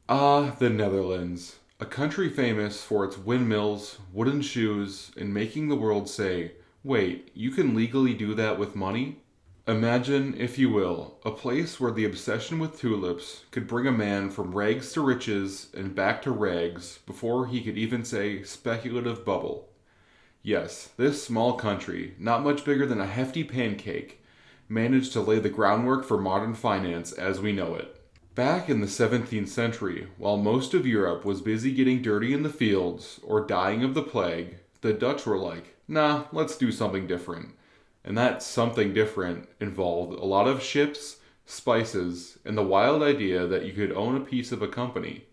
Ah, the Netherlands. A country famous for its windmills, wooden shoes, and making the world say, wait, you can legally do that with money? Imagine, if you will, a place where the obsession with tulips could bring a man from rags to riches and back to rags before he could even say speculative bubble. Yes, this small country, not much bigger than a hefty pancake, managed to lay the groundwork for modern finance as we know it. Back in the 17th century, while most of Europe was busy getting dirty in the fields or dying of the plague, the Dutch were like, nah, let's do something different. And that something different involved a lot of ships, spices, and the wild idea that you could own a piece of a company.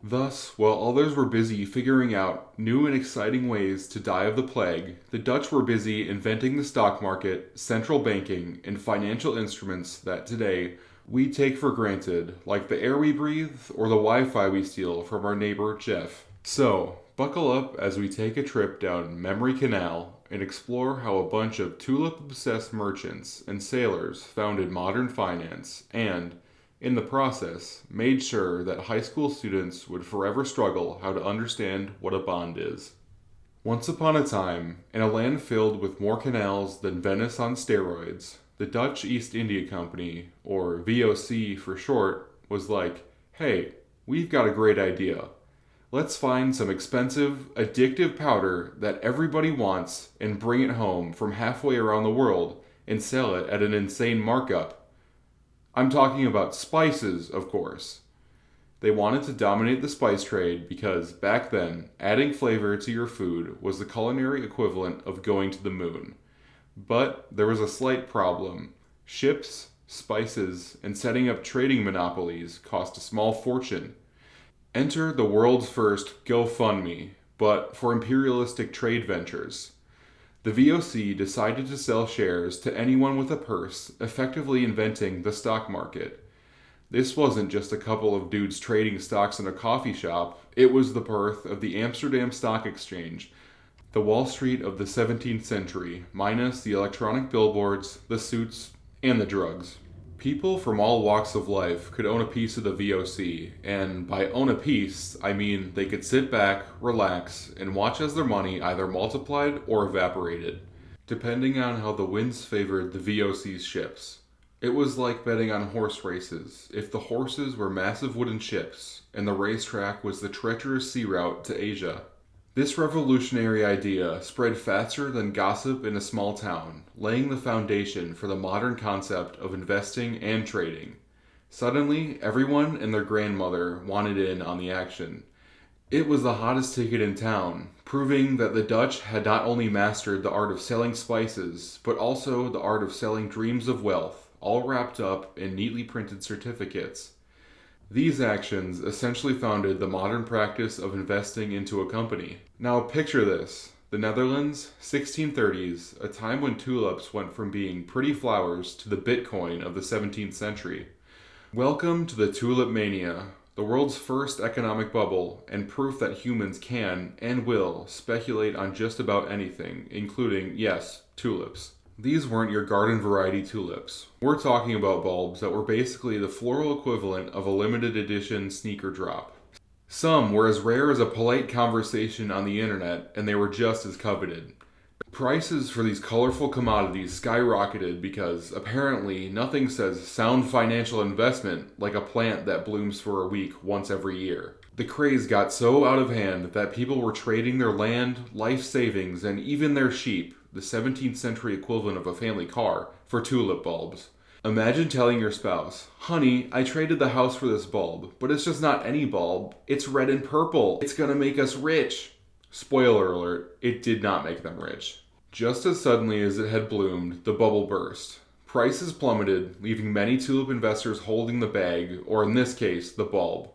Thus, while others were busy figuring out new and exciting ways to die of the plague, the Dutch were busy inventing the stock market, central banking, and financial instruments that today we take for granted, like the air we breathe or the Wi Fi we steal from our neighbor Jeff. So, buckle up as we take a trip down Memory Canal and explore how a bunch of tulip obsessed merchants and sailors founded modern finance and, in the process, made sure that high school students would forever struggle how to understand what a bond is. Once upon a time, in a land filled with more canals than Venice on steroids, the Dutch East India Company, or VOC for short, was like, hey, we've got a great idea. Let's find some expensive, addictive powder that everybody wants and bring it home from halfway around the world and sell it at an insane markup. I'm talking about spices, of course. They wanted to dominate the spice trade because back then, adding flavor to your food was the culinary equivalent of going to the moon. But there was a slight problem. Ships, spices, and setting up trading monopolies cost a small fortune. Enter the world's first GoFundMe, but for imperialistic trade ventures. The VOC decided to sell shares to anyone with a purse, effectively inventing the stock market. This wasn't just a couple of dudes trading stocks in a coffee shop, it was the birth of the Amsterdam Stock Exchange, the Wall Street of the 17th century, minus the electronic billboards, the suits, and the drugs. People from all walks of life could own a piece of the VOC, and by own a piece, I mean they could sit back, relax, and watch as their money either multiplied or evaporated, depending on how the winds favored the VOC's ships. It was like betting on horse races. If the horses were massive wooden ships, and the racetrack was the treacherous sea route to Asia, this revolutionary idea spread faster than gossip in a small town, laying the foundation for the modern concept of investing and trading. Suddenly, everyone and their grandmother wanted in on the action. It was the hottest ticket in town, proving that the Dutch had not only mastered the art of selling spices, but also the art of selling dreams of wealth, all wrapped up in neatly printed certificates. These actions essentially founded the modern practice of investing into a company. Now picture this. The Netherlands, 1630s, a time when tulips went from being pretty flowers to the Bitcoin of the 17th century. Welcome to the tulip mania, the world's first economic bubble, and proof that humans can and will speculate on just about anything, including, yes, tulips. These weren't your garden variety tulips. We're talking about bulbs that were basically the floral equivalent of a limited edition sneaker drop. Some were as rare as a polite conversation on the internet, and they were just as coveted. Prices for these colorful commodities skyrocketed because apparently nothing says sound financial investment like a plant that blooms for a week once every year. The craze got so out of hand that people were trading their land, life savings, and even their sheep, the 17th century equivalent of a family car, for tulip bulbs. Imagine telling your spouse, honey, I traded the house for this bulb, but it's just not any bulb. It's red and purple. It's gonna make us rich. Spoiler alert, it did not make them rich. Just as suddenly as it had bloomed, the bubble burst. Prices plummeted, leaving many tulip investors holding the bag, or in this case, the bulb.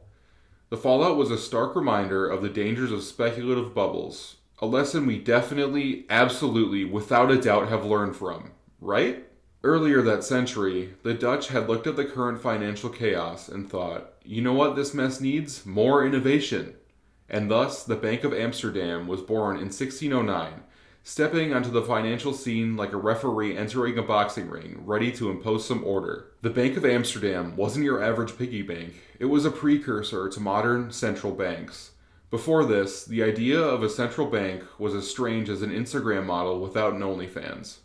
The fallout was a stark reminder of the dangers of speculative bubbles, a lesson we definitely, absolutely, without a doubt have learned from, right? Earlier that century, the Dutch had looked at the current financial chaos and thought, you know what this mess needs? More innovation. And thus, the Bank of Amsterdam was born in 1609, stepping onto the financial scene like a referee entering a boxing ring, ready to impose some order. The Bank of Amsterdam wasn't your average piggy bank, it was a precursor to modern central banks. Before this, the idea of a central bank was as strange as an Instagram model without an OnlyFans.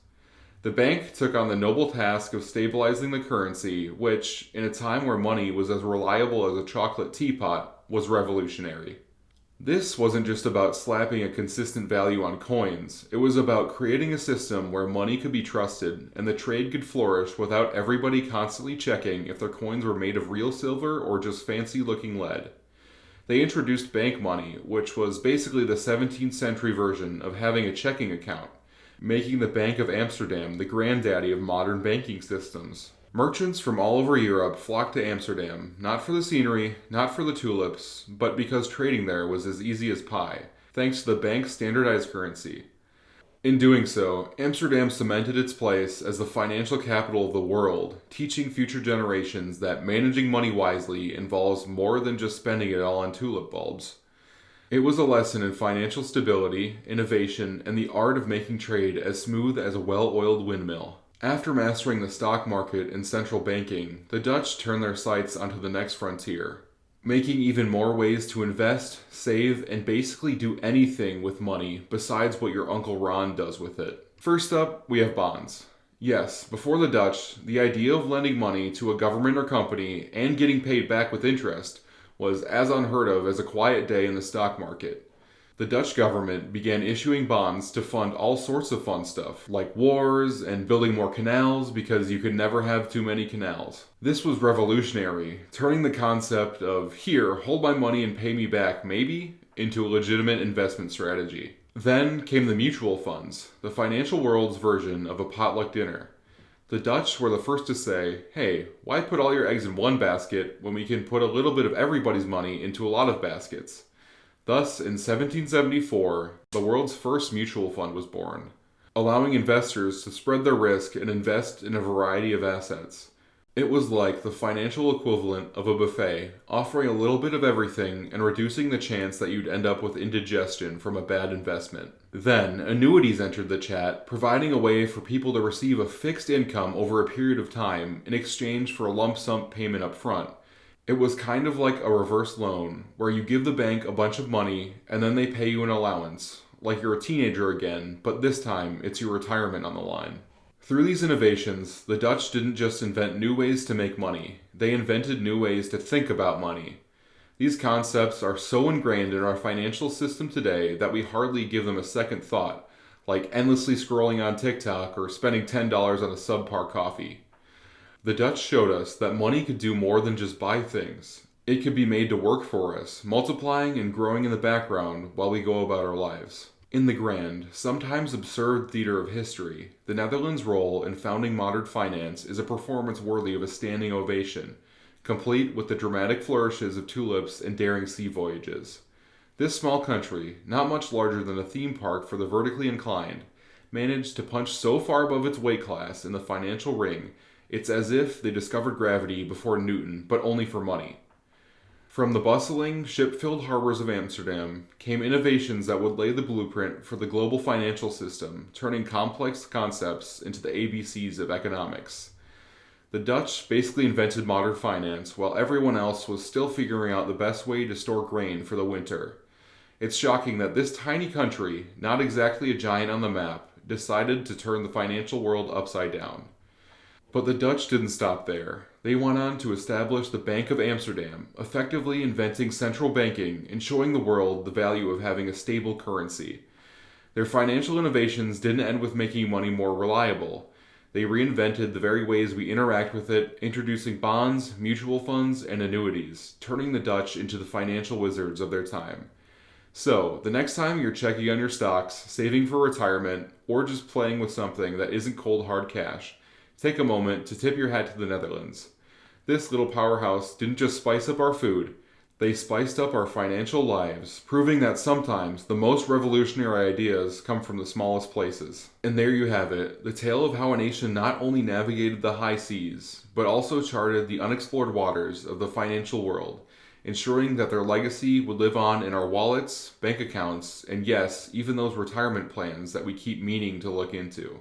The bank took on the noble task of stabilizing the currency, which, in a time where money was as reliable as a chocolate teapot, was revolutionary. This wasn't just about slapping a consistent value on coins, it was about creating a system where money could be trusted and the trade could flourish without everybody constantly checking if their coins were made of real silver or just fancy looking lead. They introduced bank money, which was basically the 17th century version of having a checking account, making the Bank of Amsterdam the granddaddy of modern banking systems. Merchants from all over Europe flocked to Amsterdam, not for the scenery, not for the tulips, but because trading there was as easy as pie, thanks to the bank's standardized currency. In doing so, Amsterdam cemented its place as the financial capital of the world, teaching future generations that managing money wisely involves more than just spending it all on tulip bulbs. It was a lesson in financial stability, innovation, and the art of making trade as smooth as a well-oiled windmill. After mastering the stock market and central banking, the Dutch turned their sights onto the next frontier, making even more ways to invest, save, and basically do anything with money besides what your Uncle Ron does with it. First up, we have bonds. Yes, before the Dutch, the idea of lending money to a government or company and getting paid back with interest was as unheard of as a quiet day in the stock market. The Dutch government began issuing bonds to fund all sorts of fun stuff, like wars and building more canals because you could never have too many canals. This was revolutionary, turning the concept of, here, hold my money and pay me back, maybe, into a legitimate investment strategy. Then came the mutual funds, the financial world's version of a potluck dinner. The Dutch were the first to say, hey, why put all your eggs in one basket when we can put a little bit of everybody's money into a lot of baskets? Thus, in 1774, the world's first mutual fund was born, allowing investors to spread their risk and invest in a variety of assets. It was like the financial equivalent of a buffet, offering a little bit of everything and reducing the chance that you'd end up with indigestion from a bad investment. Then, annuities entered the chat, providing a way for people to receive a fixed income over a period of time in exchange for a lump sum payment up front. It was kind of like a reverse loan, where you give the bank a bunch of money and then they pay you an allowance, like you're a teenager again, but this time it's your retirement on the line. Through these innovations, the Dutch didn't just invent new ways to make money, they invented new ways to think about money. These concepts are so ingrained in our financial system today that we hardly give them a second thought, like endlessly scrolling on TikTok or spending $10 on a subpar coffee. The Dutch showed us that money could do more than just buy things. It could be made to work for us, multiplying and growing in the background while we go about our lives. In the grand, sometimes absurd theater of history, the Netherlands' role in founding modern finance is a performance worthy of a standing ovation, complete with the dramatic flourishes of tulips and daring sea voyages. This small country, not much larger than a theme park for the vertically inclined, managed to punch so far above its weight class in the financial ring, it's as if they discovered gravity before Newton, but only for money. From the bustling, ship-filled harbors of Amsterdam came innovations that would lay the blueprint for the global financial system, turning complex concepts into the ABCs of economics. The Dutch basically invented modern finance, while everyone else was still figuring out the best way to store grain for the winter. It's shocking that this tiny country, not exactly a giant on the map, decided to turn the financial world upside down. But the Dutch didn't stop there. They went on to establish the Bank of Amsterdam, effectively inventing central banking and showing the world the value of having a stable currency. Their financial innovations didn't end with making money more reliable. They reinvented the very ways we interact with it, introducing bonds, mutual funds, and annuities, turning the Dutch into the financial wizards of their time. So, the next time you're checking on your stocks, saving for retirement, or just playing with something that isn't cold hard cash, take a moment to tip your hat to the Netherlands. This little powerhouse didn't just spice up our food, they spiced up our financial lives, proving that sometimes the most revolutionary ideas come from the smallest places. And there you have it, the tale of how a nation not only navigated the high seas, but also charted the unexplored waters of the financial world, ensuring that their legacy would live on in our wallets, bank accounts, and yes, even those retirement plans that we keep meaning to look into.